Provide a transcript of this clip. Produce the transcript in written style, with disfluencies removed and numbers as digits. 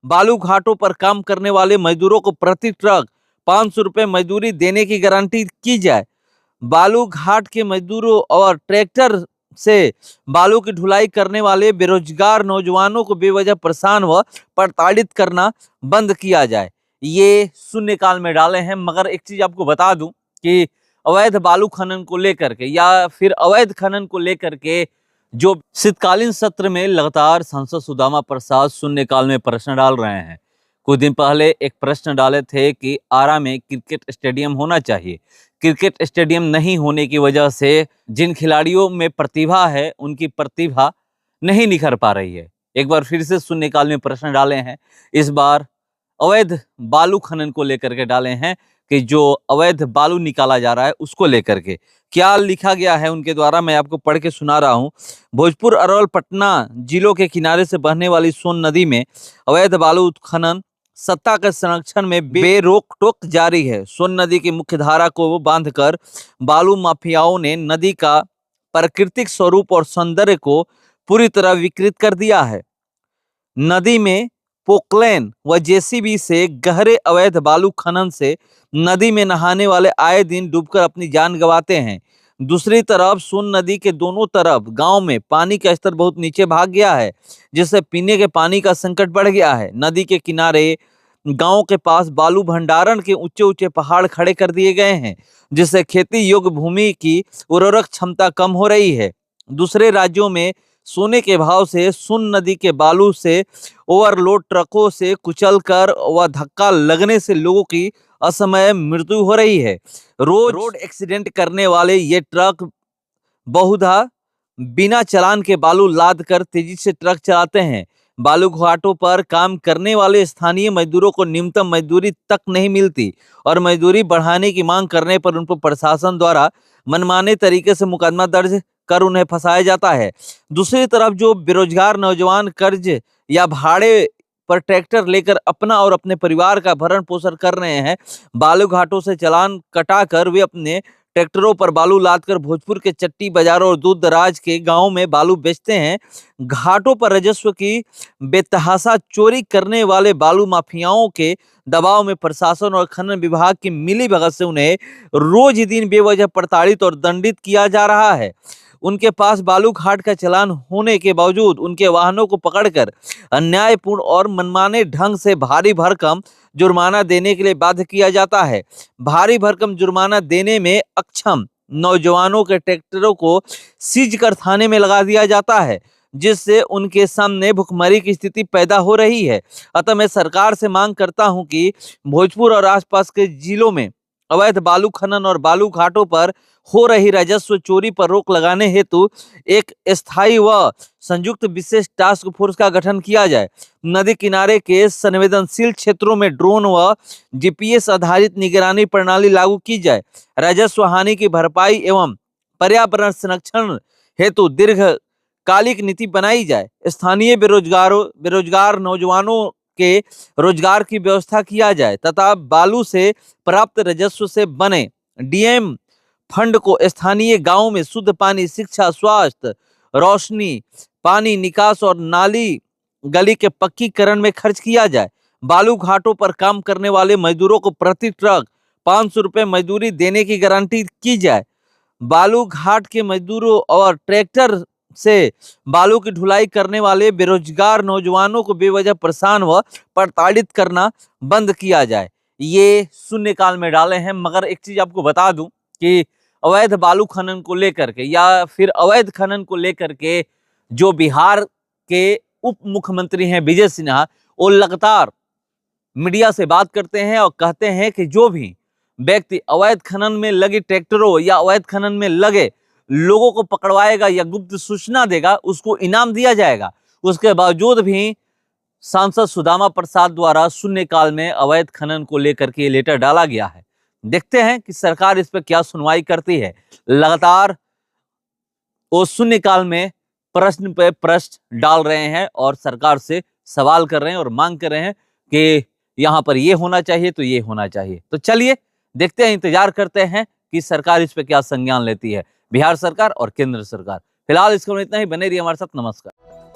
बालू घाटों पर काम करने वाले मजदूरों को प्रति ट्रक 500 रुपए मजदूरी देने की गारंटी की जाए। बालू घाट के मजदूरों और ट्रैक्टर से बालू की ढुलाई करने वाले बेरोजगार नौजवानों को बेवजह परेशान व प्रताड़ित करना बंद किया जाए। ये शून्यकाल में डाले हैं। मगर एक चीज आपको बता दूं कि अवैध बालू खनन को लेकर के या फिर अवैध खनन को लेकर के जो शीतकालीन सत्र में लगातार सांसद सुदामा प्रसाद शून्यकाल में प्रश्न डाल रहे हैं। कुछ दिन पहले एक प्रश्न डाले थे कि आरा में क्रिकेट स्टेडियम होना चाहिए। क्रिकेट स्टेडियम नहीं होने की वजह से जिन खिलाड़ियों में प्रतिभा है उनकी प्रतिभा नहीं निखर पा रही है। एक बार फिर से शून्यकाल में प्रश्न डाले हैं। इस बार अवैध बालू खनन को लेकर के डाले हैं कि जो अवैध बालू निकाला जा रहा है उसको लेकर के क्या लिखा गया है उनके द्वारा, मैं आपको पढ़ के सुना रहा हूं। भोजपुर, अरवल, पटना जिलों के किनारे से बहने वाली सोन नदी में अवैध बालू उत्खनन सत्ता के संरक्षण में बेरोक टोक जारी है। सोन नदी की मुख्य धारा को बांधकर बालू माफियाओं ने नदी का प्राकृतिक स्वरूप और सौंदर्य को पूरी तरह विकृत कर दिया है। नदी में पोकलैन व जेसीबी से गहरे अवैध बालू खनन से नदी में नहाने वाले आए दिन डूबकर अपनी जान गंवाते हैं। दूसरी तरफ सोन नदी के दोनों तरफ गांव में पानी का स्तर बहुत नीचे भाग गया है, जिससे पीने के पानी का संकट बढ़ गया है। नदी के किनारे गांव के पास बालू भंडारण के ऊंचे ऊंचे पहाड़ खड़े कर दिए गए हैं, जिससे खेती योग्य भूमि की उर्वरक क्षमता कम हो रही है। दूसरे राज्यों में सोने के भाव से सोन नदी के बालू से ओवरलोड ट्रकों से कुचलकर व धक्का लगने से लोगों की असमय मृत्यु हो रही है। रोड एक्सीडेंट करने वाले ये ट्रक बहुधा बिना चालान के बालू लाद कर तेजी से ट्रक चलाते हैं। बालू घाटों पर काम करने वाले स्थानीय मजदूरों को न्यूनतम मजदूरी तक नहीं मिलती और मजदूरी बढ़ाने की मांग करने पर उन पर प्रशासन द्वारा मनमाने तरीके से मुकदमा दर्ज कर उन्हें फंसाया जाता है। दूसरी तरफ जो बेरोजगार नौजवान कर्ज या भाड़े पर ट्रैक्टर लेकर अपना और अपने परिवार का भरण पोषण कर रहे हैं, बालू घाटों से चालान कटाकर वे अपने ट्रैक्टरों पर बालू लादकर भोजपुर के चट्टी बाजारों और दूर दराज के गांवों में बालू बेचते हैं। घाटों पर राजस्व की बेतहाशा चोरी करने वाले बालू माफियाओं के दबाव में प्रशासन और खनन विभाग की मिलीभगत से उन्हें रोज ही दिन बेवजह प्रताड़ित और दंडित किया जा रहा है। उनके पास बालू घाट का चालान होने के बावजूद उनके वाहनों को पकड़कर अन्यायपूर्ण और मनमाने ढंग से भारी भरकम जुर्माना देने के लिए बाध्य किया जाता है। भारी भरकम जुर्माना देने में अक्षम नौजवानों के ट्रैक्टरों को सीज कर थाने में लगा दिया जाता है, जिससे उनके सामने भुखमरी की स्थिति पैदा हो रही है। अतः मैं सरकार से मांग करता हूं कि भोजपुर और आसपास के जिलों में अवैध बालू खनन और बालू घाटों पर हो रही राजस्व चोरी पर रोक लगाने हेतु एक स्थायी व संयुक्त विशेष टास्क फोर्स का गठन किया जाए। नदी किनारे के संवेदनशील क्षेत्रों में ड्रोन व जीपीएस आधारित निगरानी प्रणाली लागू की जाए। राजस्व हानि की भरपाई एवं पर्यावरण संरक्षण हेतु दीर्घकालिक नीति बनाई जाए। स्थानीय बेरोजगार नौजवानों के रोजगार की व्यवस्था किया जाए तथा बालू से प्राप्त राजस्व से बने डीएम फंड को स्थानीय गांवों में शुद्ध पानी, शिक्षा, स्वास्थ्य, रोशनी, पानी निकास और नाली गली के पक्कीकरण में खर्च किया जाए। बालू घाटों पर काम करने वाले मजदूरों को प्रति ट्रक 500 रुपए मजदूरी देने की गारंटी की जाए। बालू घाट के मजदूरों और ट्रैक्टर से बालू की ढुलाई करने वाले बेरोजगार नौजवानों को बेवजह परेशान व प्रताड़ित करना बंद किया जाए। ये शून्यकाल में डाले हैं। मगर एक चीज आपको बता दूं कि अवैध बालू खनन को लेकर के या फिर अवैध खनन को लेकर के जो बिहार के उप मुख्यमंत्री हैं विजय सिन्हा, वो लगातार मीडिया से बात करते हैं और कहते हैं कि जो भी व्यक्ति अवैध खनन में लगे ट्रैक्टरों या अवैध खनन में लगे लोगों को पकड़वाएगा या गुप्त सूचना देगा उसको इनाम दिया जाएगा। उसके बावजूद भी सांसद सुदामा प्रसाद द्वारा शून्यकाल में अवैध खनन को लेकर के लेटर डाला गया है। देखते हैं कि सरकार इस पर क्या सुनवाई करती है। लगातार वो शून्यकाल में प्रश्न पे प्रश्न डाल रहे हैं और सरकार से सवाल कर रहे हैं और मांग कर रहे हैं कि यहाँ पर ये होना चाहिए तो ये होना चाहिए। तो चलिए देखते हैं, इंतजार करते हैं कि सरकार इस पे क्या संज्ञान लेती है, बिहार सरकार और केंद्र सरकार। फिलहाल इसको इतना ही। बने रहिए हमारे साथ। नमस्कार।